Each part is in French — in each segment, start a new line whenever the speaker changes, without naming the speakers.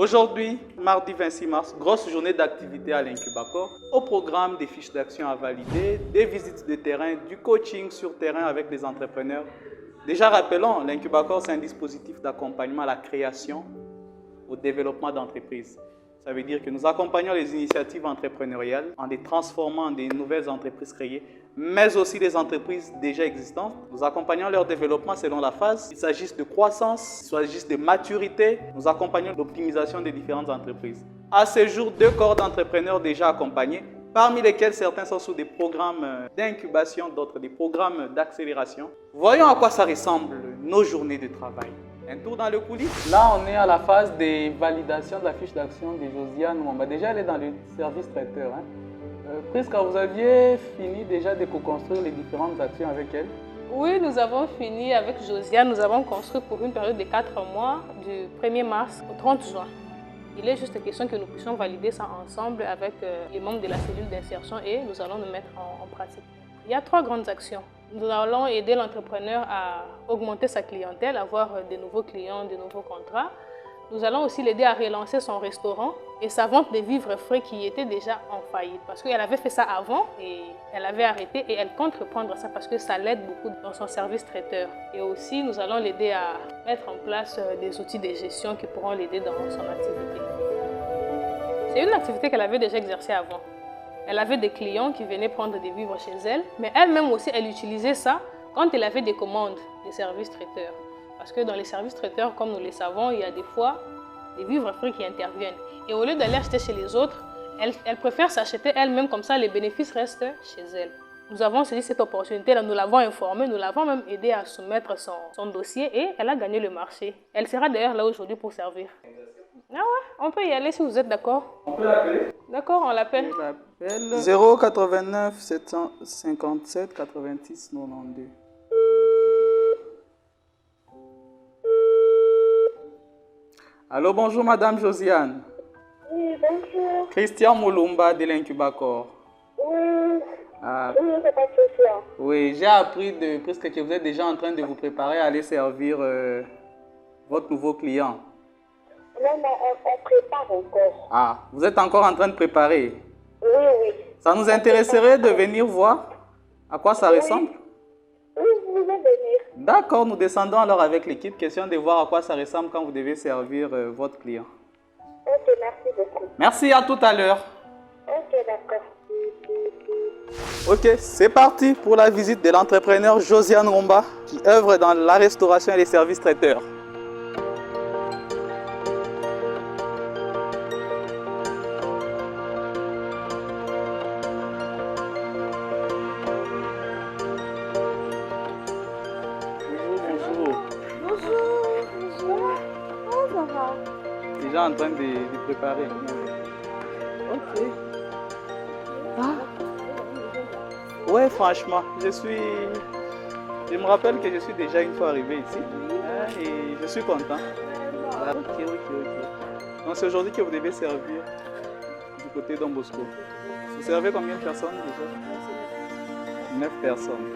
Aujourd'hui, mardi 26 mars, grosse journée d'activité à l'Incubacor. Au programme, des fiches d'action à valider, des visites de terrain, du coaching sur terrain avec les entrepreneurs. Déjà rappelons, l'Incubacor, c'est un dispositif d'accompagnement à la création, au développement d'entreprises. Ça veut dire que nous accompagnons les initiatives entrepreneuriales en les transformant en des nouvelles entreprises créées, mais aussi des entreprises déjà existantes. Nous accompagnons leur développement selon la phase. Il s'agisse de croissance, il s'agisse de maturité. Nous accompagnons l'optimisation des différentes entreprises. À ce jour, 2 corps d'entrepreneurs déjà accompagnés, parmi lesquels certains sont sous des programmes d'incubation, d'autres des programmes d'accélération. Voyons à quoi ça ressemble nos journées de travail. Un tour dans le coulisses. Là, on est à la phase des validations de la fiche d'action de Josiane Mwamba. Déjà, elle est dans le service traiteur. Prisca, vous aviez fini déjà de co-construire les différentes actions avec elle?
Oui, nous avons fini avec Josiane. Nous avons construit pour une période de 4 mois, du 1er mars au 30 juin. Il est juste question que nous puissions valider ça ensemble avec les membres de la cellule d'insertion et nous allons nous mettre en pratique. Il y a 3 grandes actions. Nous allons aider l'entrepreneur à augmenter sa clientèle, avoir de nouveaux clients, de nouveaux contrats. Nous allons aussi l'aider à relancer son restaurant et sa vente de vivres frais qui était déjà en faillite. Parce qu'elle avait fait ça avant et elle avait arrêté et elle compte reprendre ça parce que ça l'aide beaucoup dans son service traiteur. Et aussi, nous allons l'aider à mettre en place des outils de gestion qui pourront l'aider dans son activité. C'est une activité qu'elle avait déjà exercée avant. Elle avait des clients qui venaient prendre des vivres chez elle, mais elle-même aussi, elle utilisait ça quand elle avait des commandes des services traiteurs. Parce que dans les services traiteurs, comme nous le savons, il y a des fois des vivres frais qui interviennent. Et au lieu d'aller acheter chez les autres, elle préfère s'acheter elle-même, comme ça les bénéfices restent chez elle. Nous avons saisi cette opportunité-là, nous l'avons informée, nous l'avons même aidée à soumettre son dossier et elle a gagné le marché. Elle sera d'ailleurs là aujourd'hui pour servir. Ah ouais, on peut y aller si vous êtes d'accord.
On peut l'appeler?
D'accord, on l'appelle.
089 757 86 92. Allô, bonjour Madame Josiane.
Oui, bonjour.
Christian Moulumba de l'Incubacor.
Oui,
Ah,
oui, c'est pas de souci.
oui, j'ai appris de presque que vous êtes déjà en train de vous préparer à aller servir votre nouveau client.
Non, on prépare encore.
Ah, vous êtes encore en train de préparer.
Oui, oui.
Ça nous intéresserait de venir voir à quoi ça ressemble.
Oui, vous pouvez venir.
D'accord, nous descendons alors avec l'équipe. Question de voir à quoi ça ressemble quand vous devez servir votre client.
Ok, merci beaucoup.
Merci, à tout à l'heure.
Ok, d'accord.
Ok, c'est parti pour la visite de l'entrepreneur Josiane Mwamba qui œuvre dans la restauration et les services traiteurs. Déjà en train de préparer. Ok. Ah. Ouais, franchement, je me rappelle que je suis déjà une fois arrivé ici et je suis content. Ok. Donc c'est aujourd'hui que vous devez servir du côté Don Bosco. Vous servez combien de personnes déjà? 9 personnes.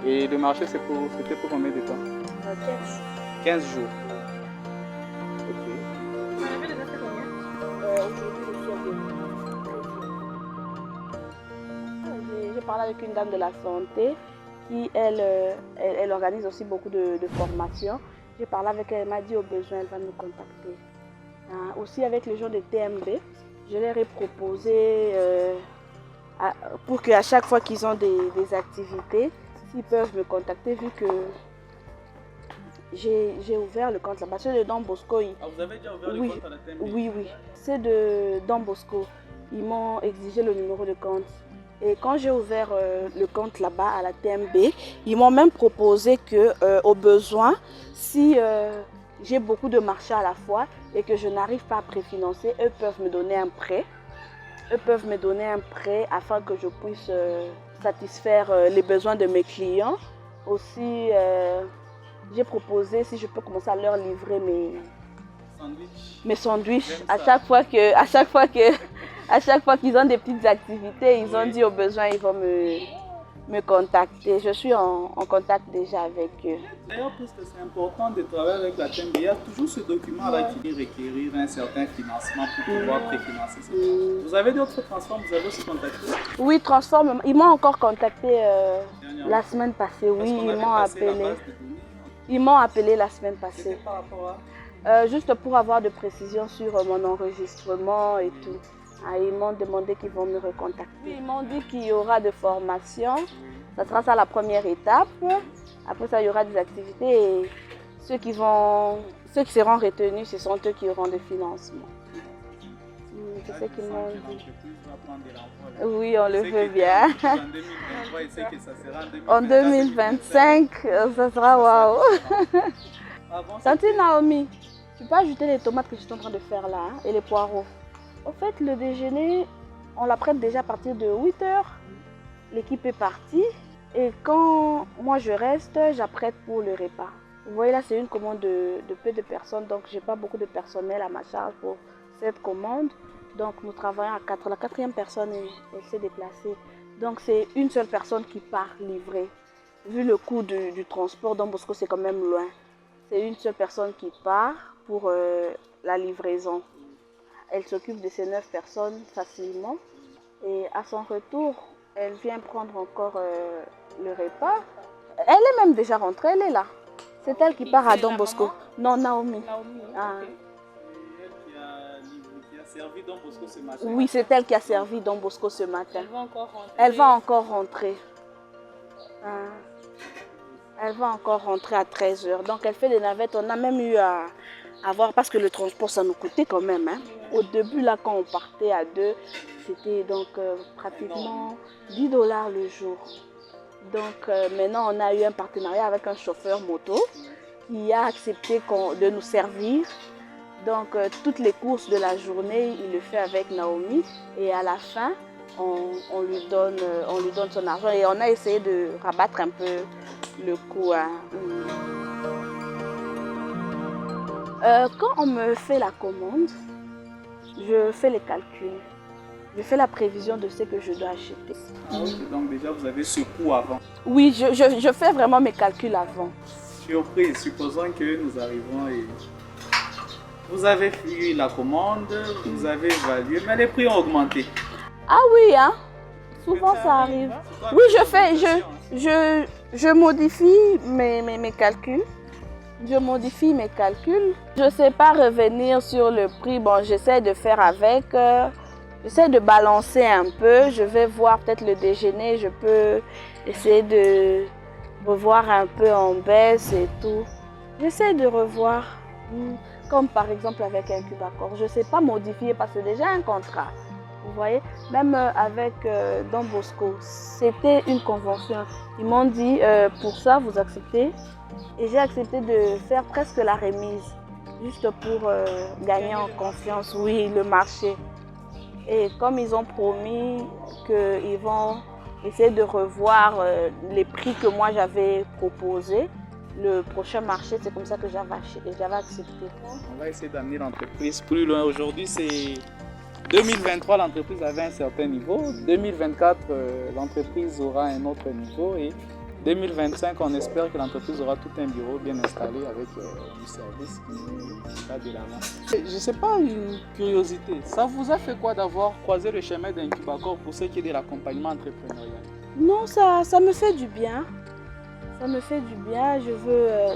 Okay. Et le marché c'était pour combien de temps? 15 jours.
J'ai parlé avec une dame de la santé qui, elle organise aussi beaucoup de formations. J'ai parlé avec elle, elle m'a dit au besoin, elle va nous contacter. Aussi avec les gens de TMB, je leur ai proposé pour qu'à chaque fois qu'ils ont des activités, s'ils peuvent me contacter vu que j'ai ouvert le compte là-bas. C'est de Don Bosco.
Vous avez déjà ouvert le compte à la TMB?
Oui. C'est de Don Bosco. Ils m'ont exigé le numéro de compte. Et quand j'ai ouvert le compte là-bas à la TMB, ils m'ont même proposé qu'au besoin, si j'ai beaucoup de marchés à la fois et que je n'arrive pas à préfinancer, eux peuvent me donner un prêt. Eux peuvent me donner un prêt afin que je puisse satisfaire les besoins de mes clients. Aussi, j'ai proposé si je peux commencer à leur livrer mes sandwichs. À chaque fois qu'ils ont des petites activités, ils ont dit au besoin, ils vont me contacter. Je suis en contact déjà avec eux.
D'ailleurs, puisque c'est important de travailler avec la TMB, il y a toujours ce document-là qui requérir un certain financement pour pouvoir préfinancer ces transferts. Vous avez d'autres transferts, vous avez aussi contacté?
Oui, Transform, ils m'ont encore contacté la semaine passée. Oui,
Parce qu'on
ils
avait
m'ont
passé la
appelé.
base de données.
Ils m'ont appelé la semaine passée.
C'était par rapport à...
Juste pour avoir de précisions sur mon enregistrement et tout. Ah, ils m'ont demandé qu'ils vont me recontacter. Ils m'ont dit qu'il y aura de formation. Ça sera ça la première étape. Après ça, il y aura des activités et ceux qui seront retenus, ce sont eux qui auront des financements. C'est ce qu'ils m'ont dit. Oui, on le veut bien. En 2025, ça sera waouh. Santé Naomi, tu peux ajouter les tomates que je suis en train de faire là et les poireaux. Au fait, le déjeuner, on l'apprête déjà à partir de 8 h. L'équipe est partie et quand moi je reste, j'apprête pour le repas. Vous voyez là, c'est une commande de peu de personnes, donc j'ai pas beaucoup de personnel à ma charge pour cette commande. Donc nous travaillons à 4. La 4e personne, elle s'est déplacée. Donc c'est une seule personne qui part livrer. Vu le coût du transport, Don Bosco c'est quand même loin. C'est une seule personne qui part pour la livraison. Elle s'occupe de ces 9 personnes facilement. Et à son retour, elle vient prendre encore le repas. Elle est même déjà rentrée, elle est là. C'est elle qui part à Don Bosco. Non, Naomi. Ah.
Servi Don Bosco ce matin.
Oui, c'est elle qui a servi Don Bosco ce matin.
Elle va encore rentrer.
Elle va encore rentrer. Elle va encore rentrer à 13 h. Donc elle fait des navettes. On a même eu à voir, parce que le transport ça nous coûtait quand même. Hein. Au début, là, quand on partait à 2, c'était donc pratiquement 10 $ le jour. Donc maintenant, on a eu un partenariat avec un chauffeur moto qui a accepté de nous servir. Donc toutes les courses de la journée, il le fait avec Naomi. Et à la fin, on lui donne son argent. Et on a essayé de rabattre un peu le coût. Hein. Quand on me fait la commande, je fais les calculs. Je fais la prévision de ce que je dois acheter.
Ah, okay. Donc déjà, vous avez ce coût avant.
Oui, je fais vraiment mes calculs avant.
Surprise, supposons que nous arrivons et vous avez eu la commande, vous avez évalué, mais les prix ont augmenté.
Ah oui, hein? Souvent ça arrive. Oui, je modifie mes calculs. Je modifie mes calculs. Je ne sais pas revenir sur le prix. Bon, j'essaie de faire avec. J'essaie de balancer un peu. Je vais voir peut-être le déjeuner. Je peux essayer de revoir un peu en baisse et tout. J'essaie de revoir. Comme par exemple avec un Cubacor. Je ne sais pas modifier parce que c'est déjà un contrat. Vous voyez, même avec Don Bosco, c'était une convention. Ils m'ont dit, pour ça, vous acceptez. Et j'ai accepté de faire presque la remise, juste pour gagner en confiance, oui, le marché. Et comme ils ont promis qu'ils vont essayer de revoir les prix que moi j'avais proposés, le prochain marché, c'est comme ça que j'avais accepté.
On va essayer d'amener l'entreprise plus loin. Aujourd'hui, c'est 2023, l'entreprise avait un certain niveau. 2024, l'entreprise aura un autre niveau. Et 2025, on espère que l'entreprise aura tout un bureau bien installé avec du service qui va de l'avant. Je ne sais pas, une curiosité. Ça vous a fait quoi d'avoir croisé le chemin d'Incubacor pour ce qui est de l'accompagnement entrepreneurial?
Non, ça me fait du bien. Ça me fait du bien.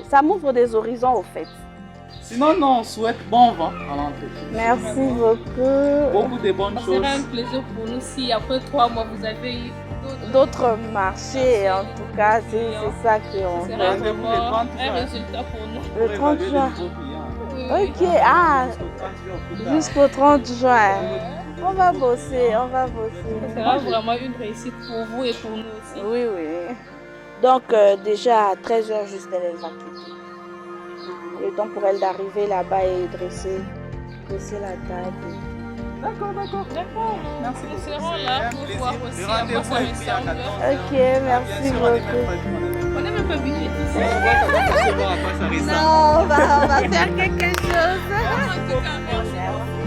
Ça m'ouvre des horizons au fait.
Sinon, on souhaite bon vent à l'entreprise.
Merci beaucoup.
Beaucoup de bonnes choses.
Ce sera un plaisir pour nous si après 3 mois vous avez eu
d'autres marchés. En tout cas, c'est ça qu'on
veut. Ce sera
vraiment
un résultat pour nous.
Le 30 juin.
Oui.
Ok, jusqu'au 30 juin. On va bosser, on va bosser.
Ce sera vraiment une réussite pour vous et pour nous aussi.
Oui, oui. Donc déjà à 13 h juste elle va quitter. Le temps pour elle d'arriver là-bas et dresser la table.
D'accord. Merci.
Nous serons là pour voir aussi à quoi ça ressemble.
Ok, merci beaucoup.
On n'est même pas budget.
Non, on va faire quelque chose.
En tout cas, merci.